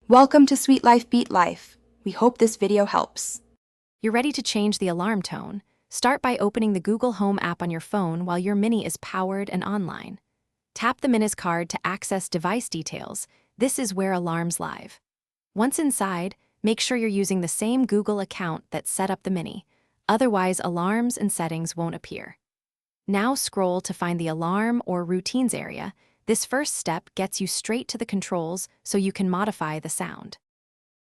Welcome to Sweet Life Beat Life. We hope this video helps. You're ready to change the alarm tone. Start by opening the Google Home app on your phone while your Mini is powered and online. Tap the Mini's card to access device details. This is where alarms live. Once inside, make sure you're using the same Google account that set up the Mini. Otherwise, alarms and settings won't appear. Now scroll to find the alarm or routines area. This first step gets you straight to the controls so you can modify the sound.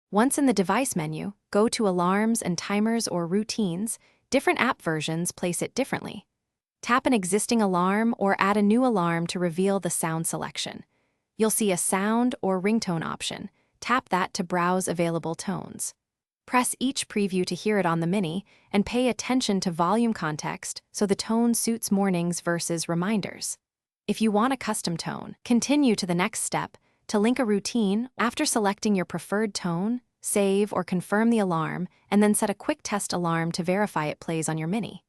Once in the device menu, go to Alarms and Timers or Routines. Different app versions place it differently. Tap an existing alarm or add a new alarm to reveal the sound selection. You'll see a sound or ringtone option. Tap that to browse available tones. Press each preview to hear it on the Mini, and pay attention to volume context so the tone suits mornings versus reminders. If you want a custom tone, continue to the next step. To link a routine, after selecting your preferred tone, save or confirm the alarm, and then set a quick test alarm to verify it plays on your Mini.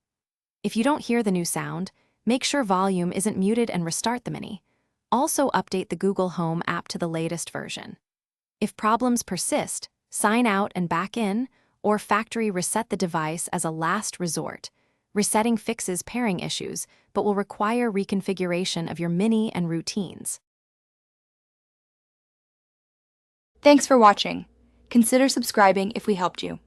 If you don't hear the new sound, make sure volume isn't muted and restart the Mini. Also update the Google Home app to the latest version. If problems persist, sign out and back in, or factory reset the device as a last resort. Resetting fixes pairing issues, but will require reconfiguration of your Mini and routines. Thanks for watching. Consider subscribing if we helped you.